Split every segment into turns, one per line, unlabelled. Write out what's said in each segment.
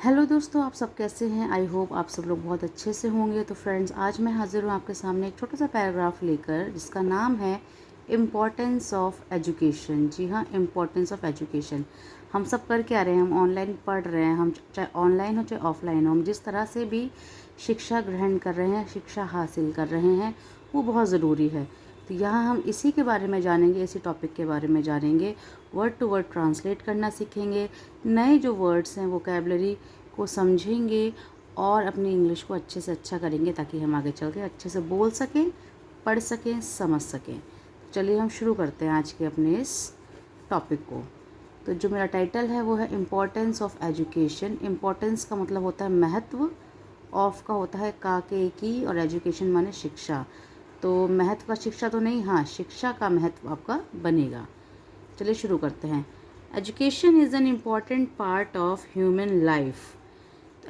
Hello दोस्तों, आप सब कैसे हैं। आई होप आप सब लोग बहुत अच्छे से होंगे। तो फ्रेंड्स, आज मैं हाजिर हूँ आपके सामने एक छोटा सा पैराग्राफ लेकर, जिसका नाम है इम्पॉर्टेंस ऑफ एजुकेशन। जी हाँ, इम्पॉर्टेंस ऑफ एजुकेशन। हम सब कर क्या रहे हैं, हम ऑनलाइन पढ़ रहे हैं, हम चाहे ऑनलाइन हो चाहे ऑफलाइन हो, हम जिस तरह से भी शिक्षा ग्रहण कर रहे हैं, शिक्षा हासिल कर रहे हैं, वो बहुत ज़रूरी है। तो यहाँ हम इसी के बारे में जानेंगे, इसी टॉपिक के बारे में जानेंगे। वर्ड टू वर्ड ट्रांसलेट करना सीखेंगे, नए जो वर्ड्स हैं वोकैबलरी को समझेंगे और अपनी इंग्लिश को अच्छे से अच्छा करेंगे, ताकि हम आगे चल के अच्छे से बोल सकें, पढ़ सकें, समझ सकें। चलिए हम शुरू करते हैं आज के अपने इस टॉपिक को। तो जो मेरा टाइटल है वो है इम्पॉर्टेंस ऑफ एजुकेशन। इम्पॉर्टेंस का मतलब होता है महत्व, ऑफ का होता है का के की, और एजुकेशन माने शिक्षा। तो महत्व का शिक्षा तो नहीं, हाँ शिक्षा का महत्व आपका बनेगा। चलिए शुरू करते हैं। Education is an important part of human life.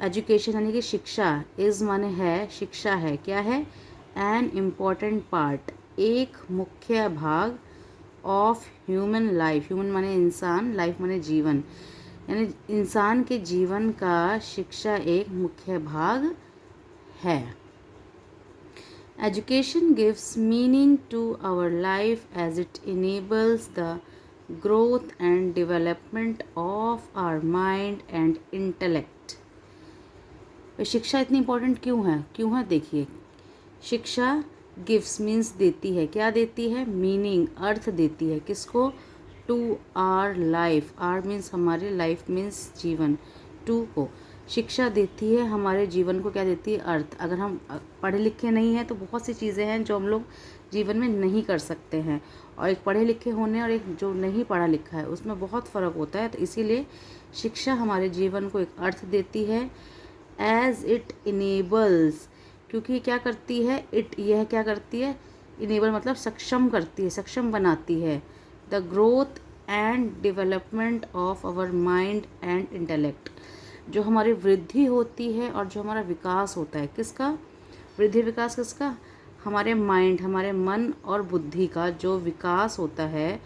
Education यानी कि शिक्षा, इज़ माने है, शिक्षा है, क्या है, एन इम्पॉर्टेंट पार्ट, एक मुख्य भाग, ऑफ ह्यूमन लाइफ, ह्यूमन माने इंसान, लाइफ माने जीवन, यानी इंसान के जीवन का शिक्षा एक मुख्य भाग है। Education gives meaning to our life as it enables the growth and development of our mind and intellect. शिक्षा इतनी इम्पोर्टेंट क्यों है देखिए। शिक्षा गिव्स मीन्स देती है, क्या देती है, मीनिंग, अर्थ देती है, किसको, to our life, our means हमारे, लाइफ मीन्स जीवन, टू को शिक्षा देती है हमारे जीवन को, क्या देती है, अर्थ। अगर हम पढ़े लिखे नहीं हैं तो बहुत सी चीज़ें हैं जो हम लोग जीवन में नहीं कर सकते हैं, और एक पढ़े लिखे होने और एक जो नहीं पढ़ा लिखा है उसमें बहुत फ़र्क होता है। तो इसीलिए शिक्षा हमारे जीवन को एक अर्थ देती है। एज इट इनेबल्स, क्योंकि क्या करती है, यह क्या करती है, इनेबल मतलब सक्षम करती है, सक्षम बनाती है, the growth and development of our mind and intellect, जो हमारी वृद्धि होती है और जो हमारा विकास होता है, किसका, वृद्धि विकास किसका, हमारे माइंड, हमारे मन और बुद्धि का जो विकास होता है,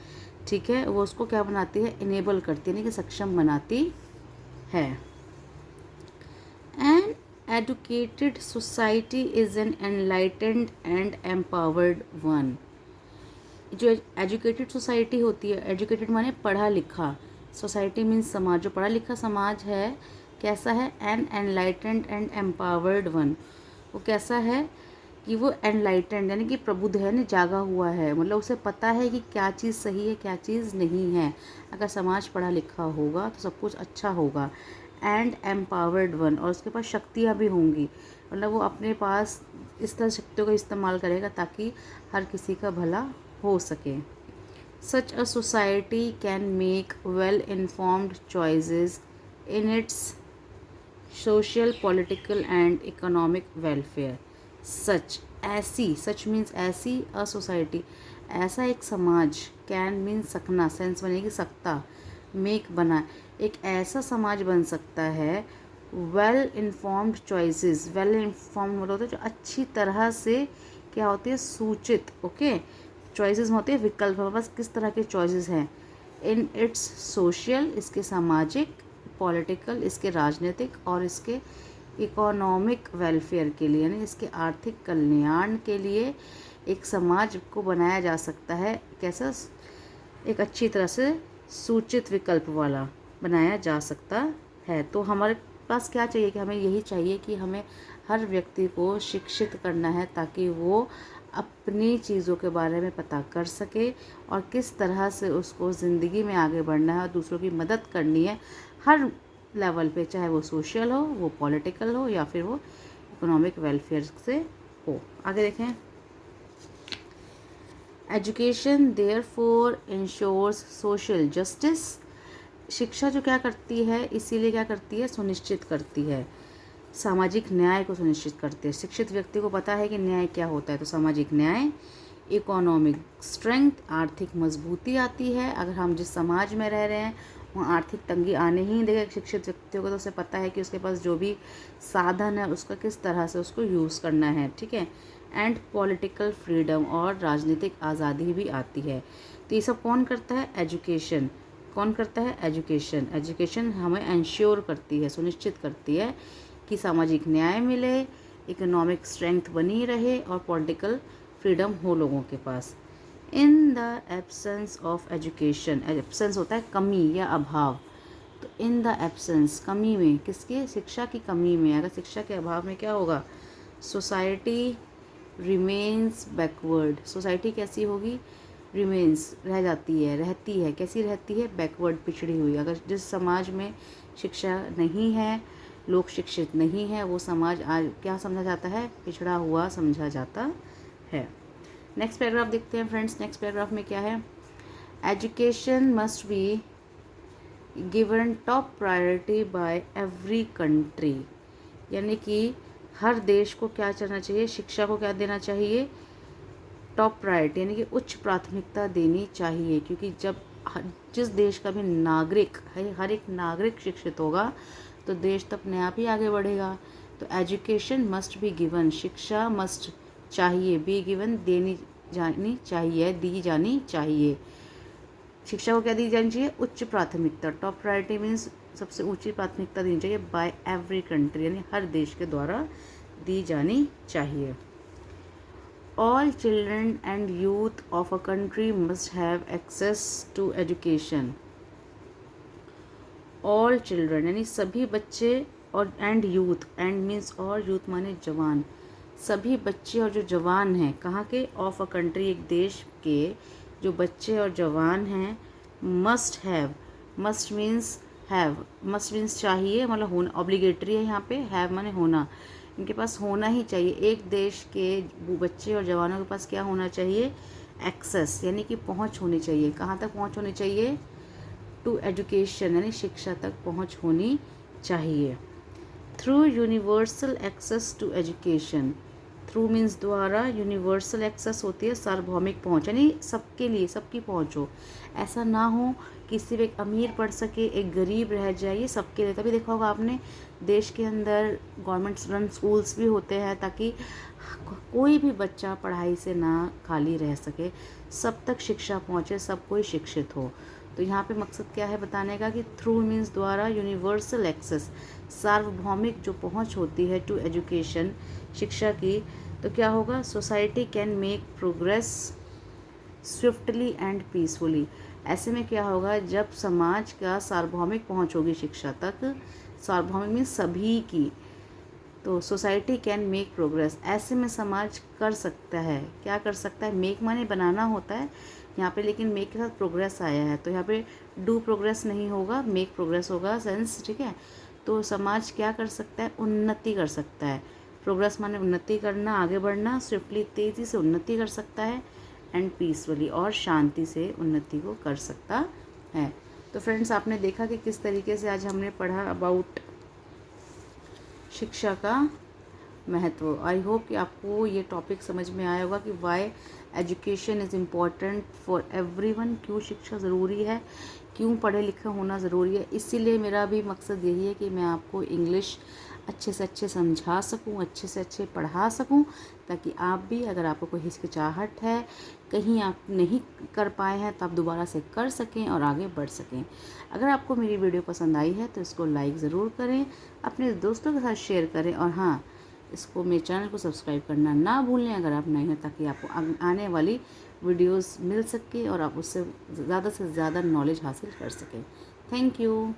ठीक है, वो उसको क्या बनाती है, इनेबल करती है, यानी कि सक्षम बनाती है। An educated society is an enlightened and empowered one. जो एजुकेटेड सोसाइटी होती है, एजुकेटेड माने पढ़ा लिखा, सोसाइटी मीन्स समाज, जो पढ़ा लिखा समाज है कैसा है, an enlightened and empowered one, वो कैसा है कि वो एनलाइटेंड यानी कि प्रबुद्ध है, यानी जागा हुआ है, मतलब उसे पता है कि क्या चीज़ सही है क्या चीज़ नहीं है। अगर समाज पढ़ा लिखा होगा तो सब कुछ अच्छा होगा। एंड एम्पावर्ड वन, और उसके पास शक्तियाँ भी होंगी, मतलब वो अपने पास इस तरह शक्तियों का इस्तेमाल करेगा ताकि हर किसी का भला हो सके। Such a society can make well informed choices in its social, political and economic welfare. Such, ऐसी, सच मीन्स ऐसी, अ सोसाइटी, ऐसा एक समाज, कैन मीन्स सकना, सेंस बनेगी सकता, मेक बना, एक ऐसा समाज बन सकता है, well informed choices, well informed मतलब होता है जो अच्छी तरह से क्या होती है, सूचित, ओके, चॉइसेस होते हैं विकल्प, बस किस तरह के चॉइसेस हैं, इन इट्स सोशल, इसके सामाजिक, पॉलिटिकल, इसके राजनीतिक, और इसके इकोनॉमिक वेलफेयर के लिए, यानी इसके आर्थिक कल्याण के लिए एक समाज को बनाया जा सकता है, कैसा, एक अच्छी तरह से सूचित विकल्प वाला बनाया जा सकता है। तो हमारे पास क्या चाहिए, कि हमें यही चाहिए कि हमें हर व्यक्ति को शिक्षित करना है, ताकि वो अपनी चीज़ों के बारे में पता कर सके और किस तरह से उसको ज़िंदगी में आगे बढ़ना है और दूसरों की मदद करनी है, हर लेवल पे, चाहे वो सोशल हो, वो पॉलिटिकल हो, या फिर वो इकोनॉमिक वेलफेयर से हो। आगे देखें। Education therefore ensures social justice. शिक्षा जो क्या करती है, इसीलिए क्या करती है, सुनिश्चित करती है, सामाजिक न्याय को सुनिश्चित करती है। शिक्षित व्यक्ति को पता है कि न्याय क्या होता है, तो सामाजिक न्याय, इकोनॉमिक स्ट्रेंथ, आर्थिक मजबूती आती है। अगर हम जिस समाज में रह रहे हैं वहाँ आर्थिक तंगी आने ही नहीं देगा शिक्षित व्यक्तियों को, तो उसे पता है कि उसके पास जो भी साधन है उसका किस तरह से उसको यूज़ करना है, ठीक है। एंड पॉलिटिकल फ्रीडम, और राजनीतिक आज़ादी भी आती है। तो ये सब कौन करता है, एजुकेशन, कौन करता है? एजुकेशन। एजुकेशन हमें इंश्योर करती है, सुनिश्चित करती है कि सामाजिक न्याय मिले, इकोनॉमिक स्ट्रेंथ बनी रहे और पॉलिटिकल फ्रीडम हो लोगों के पास। In the absence of education, absence होता है कमी या अभाव, तो इन द एब्सेंस, कमी में, किसके? शिक्षा की कमी में, अगर शिक्षा के अभाव में क्या होगा? Society remains backward. सोसाइटी कैसी होगी? रिमेन्स, रह जाती है, रहती है। कैसी रहती है? बैकवर्ड, पिछड़ी हुई। अगर जिस समाज में शिक्षा नहीं है, लोग शिक्षित नहीं है, वो समाज आज क्या समझा जाता है? पिछड़ा हुआ समझा जाता है। नेक्स्ट पैराग्राफ देखते हैं फ्रेंड्स। नेक्स्ट पैराग्राफ में क्या है? Education must be given top priority by every country, यानी कि हर देश को क्या करना चाहिए? शिक्षा को क्या देना चाहिए? टॉप प्रायोरिटी, यानी कि उच्च प्राथमिकता देनी चाहिए, क्योंकि जब जिस देश का भी नागरिक है, हर एक नागरिक शिक्षित होगा तो देश तो अपने आप ही आगे बढ़ेगा। तो एजुकेशन मस्ट बी गिवन, शिक्षा मस्ट चाहिए, बी गिवन देनी जानी चाहिए, दी जानी चाहिए। शिक्षा को क्या दी जानी चाहिए? उच्च प्राथमिकता। टॉप प्रायोरिटी मीन्स सबसे ऊंची प्राथमिकता देनी चाहिए बाय एवरी कंट्री, यानी हर देश के द्वारा दी जानी चाहिए। All children and youth of a country must have access to education. All children यानी सभी बच्चे, और एंड यूथ, एंड मीन्स और, यूथ माने जवान, सभी बच्चे और जो जवान हैं, कहाँ के? ऑफ अ कंट्री, एक देश के जो बच्चे और जवान हैं, must have, must means have, must means चाहिए, मतलब होना, ऑब्लिगेटरी है यहाँ पे, हैव माने होना, इनके पास होना ही चाहिए। एक देश के बच्चे और जवानों के पास क्या होना चाहिए? एक्सेस, यानी कि पहुँच होनी चाहिए। कहाँ तक पहुँच होनी चाहिए? टू एजुकेशन, यानी शिक्षा तक पहुँच होनी चाहिए। Through universal access to education, through means द्वारा, यूनिवर्सल एक्सेस होती है सार्वभौमिक पहुँच, यानी सबके लिए, सबकी पहुँच हो। ऐसा ना हो कि सिर्फ एक अमीर पढ़ सके, एक गरीब रह जाए, ये सबके लिए। तभी देखा होगा आपने, देश के अंदर गवर्नमेंट रन स्कूल्स भी होते हैं, ताकि कोई भी बच्चा पढ़ाई से ना खाली रह सके, सब तक शिक्षा पहुँचे, सब कोई शिक्षित हो। तो यहाँ पे मकसद क्या है बताने का कि थ्रू मीन्स द्वारा, यूनिवर्सल एक्सेस, सार्वभौमिक जो पहुँच होती है टू एजुकेशन, शिक्षा की, तो क्या होगा? Society can make progress swiftly and peacefully. ऐसे में क्या होगा? जब समाज का सार्वभौमिक पहुँच होगी शिक्षा तक, सार्वभौमिक मीन्स सभी की, तो सोसाइटी कैन मेक प्रोग्रेस, ऐसे में समाज कर सकता है। क्या कर सकता है? मेक माने बनाना होता है यहाँ पे, लेकिन मेक के साथ प्रोग्रेस आया है, तो यहाँ पे डू प्रोग्रेस नहीं होगा, मेक प्रोग्रेस होगा सेंस, ठीक है। तो समाज क्या कर सकता है? उन्नति कर सकता है। प्रोग्रेस माने उन्नति करना, आगे बढ़ना, स्विफ्टली तेज़ी से उन्नति कर सकता है, एंड पीसफुली और शांति से उन्नति को कर सकता है। तो फ्रेंड्स, आपने देखा कि किस तरीके से आज हमने पढ़ा अबाउट शिक्षा का महत्व। आई होप कि आपको ये टॉपिक समझ में आया होगा कि why education is important for everyone, क्यों शिक्षा ज़रूरी है, क्यों पढ़े लिखे होना ज़रूरी है। इसीलिए मेरा भी मकसद यही है कि मैं आपको इंग्लिश अच्छे से अच्छे समझा सकूं, अच्छे से अच्छे पढ़ा सकूं, ताकि आप भी, अगर आपको कोई हिचकिचाहट है, कहीं आप नहीं कर पाए हैं, तो आप दोबारा से कर सकें और आगे बढ़ सकें। अगर आपको मेरी वीडियो पसंद आई है तो इसको लाइक ज़रूर करें, अपने दोस्तों के साथ शेयर करें, और हाँ, इसको मेरे चैनल को सब्सक्राइब करना ना भूलें अगर आप नए हैं, ताकि आपको आने वाली वीडियोस मिल सके और आप उससे ज़्यादा से ज़्यादा नॉलेज हासिल कर सकें। Thank you.